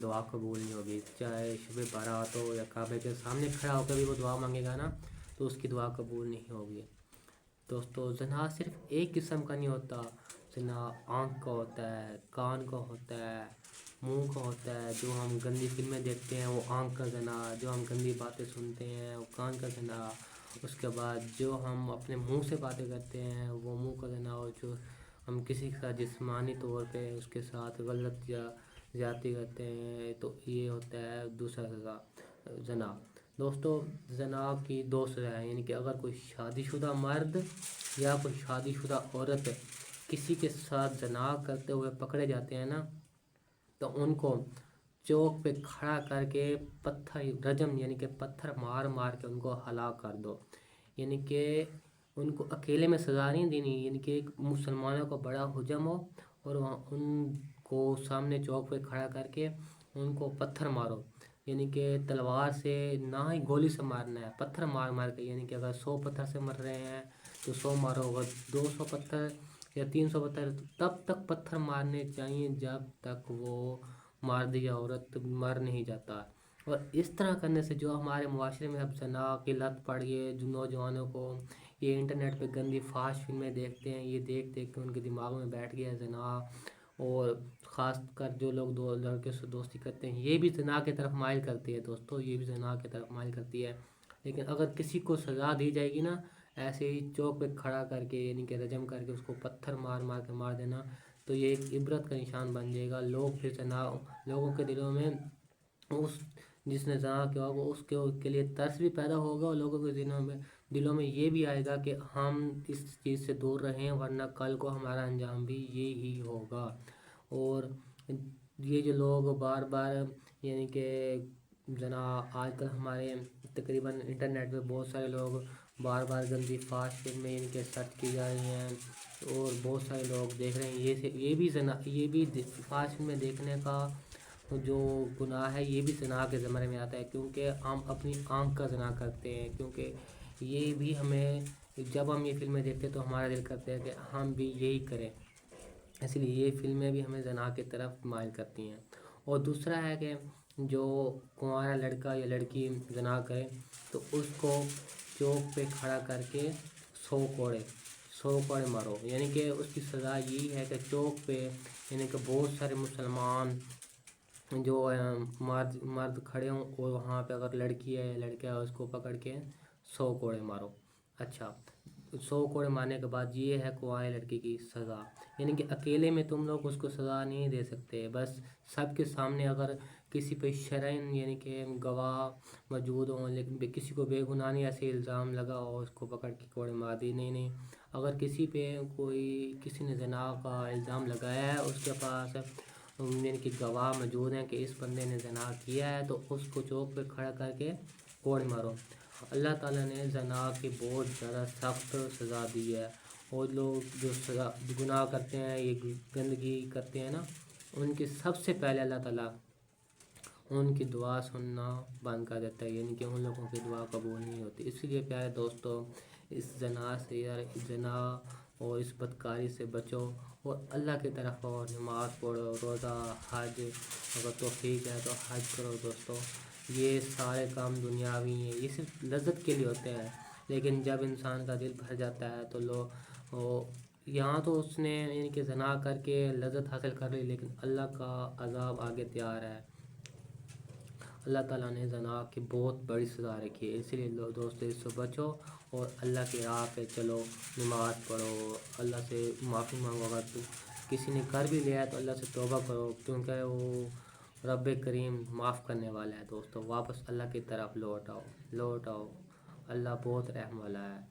दुआ कबूल नहीं होगी। चाहे शब बारात हो या काबे के सामने खड़ा होकर भी वो दुआ मांगेगा ना, तो उसकी दुआ कबूल नहीं होगी। दोस्तों ज़ना सिर्फ एक किस्म का नहीं होता। ज़ना आँख का होता है, कान का होता है, मुंह का होता है। जो हम गंदी फिल्में देखते हैं वो आँख का ज़ना, जो हम गंदी बातें सुनते हैं वो कान का ज़ना, उसके बाद जो हम अपने मुंह से बातें करते हैं वो मुंह का ज़ना, और जो हम किसी के साथ जिस्मानी तौर पे उसके साथ गलत या ज़्यादती करते हैं तो ये होता है दूसरा ज़ना। दोस्तों ज़ना की दो सज़ा है, यानी कि अगर कोई शादीशुदा मर्द या कोई शादीशुदा औरत किसी के साथ ज़ना करते हुए पकड़े जाते हैं ना, तो उनको चौक पे खड़ा करके पत्थर रजम यानी कि पत्थर मार मार के उनको हलाक कर दो। यानी कि उनको अकेले में सज़ा नहीं देनी, यानी कि एक मुसलमानों का बड़ा हुजम हो और वहाँ उनको सामने चौक पे खड़ा करके उनको पत्थर मारो। यानी कि तलवार से ना ही गोली से मारना है, पत्थर मार मार के। यानी कि अगर 100 पत्थर से मर रहे हैं तो 100 मारो, अगर 200 पत्थर या 300 पत्थर, तब तक पत्थर मारने चाहिए जब तक वो मार दिया औरत मर नहीं जाता। और इस तरह करने से जो हमारे मुआशरे में अब ज़ना की लत पड़ गई है, जो नौजवानों को ये इंटरनेट पे गंदी फाश फिल्में देखते हैं, ये देख देख के उनके दिमाग में बैठ गया है ज़ना। और ख़ास कर जो लोग दो लड़के से दोस्ती करते हैं ये भी ज़ना की तरफ माइल करती है। दोस्तों ये भी ज़ना की तरफ माइल करती है। लेकिन अगर किसी को सज़ा दी जाएगी ना, ऐसे ही चौक पे खड़ा करके यानी कि रजम करके उसको पत्थर मार मार के मार देना, तो ये एक इबरत का निशान बन जाएगा। लोग फिर ज़ना लोगों के दिलों में उस जिसने ज़ना किया होगा उसके लिए तरस भी पैदा होगा, और लोगों के दिलों में ये भी आएगा कि हम इस चीज़ से दूर रहें वरना कल को हमारा अंजाम भी ये ही होगा। और ये जो लोग बार बार यानी कि जना आजकल हमारे तकरीबन इंटरनेट पे बहुत सारे लोग बार बार गंदी फास्ट फिल्में यानी कि सर्च की जा रही हैं, और बहुत सारे लोग देख रहे हैं। ये भी फास्ट फिल्में देखने का जो गुनाह है ये भी ज़ना के ज़मरे में आता है, क्योंकि हम अपनी आँख का ज़ना करते हैं। क्योंकि ये भी हमें जब हम ये फिल्में देखते हैं तो हमारा दिल करता है कि हम भी यही करें, इसलिए ये फिल्में भी हमें ज़ना की तरफ माइल करती हैं। और दूसरा है कि जो कुंवारा लड़का या लड़की ज़ना करे तो उसको चौक पे खड़ा करके 100 कोड़े मारो। यानी कि उसकी सज़ा यही है कि चौक पे यानी कि बहुत सारे मुसलमान जो मर्द खड़े हों और वहाँ पे अगर लड़की है या लड़का है उसको पकड़ के 100 कोड़े मारो। अच्छा, 100 कोड़े मारने के बाद ये है कुंवारी लड़की की सज़ा। यानी कि अकेले में तुम लोग उसको सज़ा नहीं दे सकते, बस सबके सामने अगर किसी पे शरन यानी कि गवाह मौजूद हों, लेकिन किसी को बेगुनाह नहीं ऐसे इल्ज़ाम लगा और उसको पकड़ के कोड़े मार दी। नहीं, अगर किसी ने ज़ना का इल्ज़ाम लगाया है, उसके पास यानी कि गवाह मौजूद हैं कि इस बंदे ने ज़ना किया है, तो उसको चौक पे खड़ा करके कोड़े मारो। अल्लाह ताला ने ज़ना की बहुत ज़्यादा सख्त सज़ा दी है, और लोग जो सज़ा गुनाह करते हैं ये गंदगी करते हैं ना, उनके सबसे पहले अल्लाह ताला उनकी दुआ सुनना बंद कर देता है, यानी कि उन लोगों की दुआ कबूल नहीं होती। इसलिए प्यारे दोस्तों इस जना से यार जना और इस बदकारी से बचो, और अल्लाह की तरफ और नमाज़ पढ़ो, रोज़ा, हज, अगर तौफीक है तो हज करो। दोस्तों ये सारे काम दुनियावी हैं, ये सिर्फ लज़्ज़त के लिए होते हैं, लेकिन जब इंसान का दिल भर जाता है तो यहाँ तो उसने यानी कि ज़ना करके लज़्ज़त हासिल कर ली, लेकिन अल्लाह का अज़ाब आगे तैयार है। अल्लाह ताला ने ज़ना की बहुत बड़ी सज़ा रखी है, इसलिए दोस्तों इससे बचो और अल्लाह की राह पे चलो, नमाज़ पढ़ो, अल्लाह से माफ़ी मांगो। अगर किसी ने कर भी लिया है तो अल्लाह से तौबा करो, क्योंकि वो रब करीम माफ़ करने वाला है। दोस्तों वापस अल्लाह की तरफ लौट आओ। अल्लाह बहुत रहम वाला है।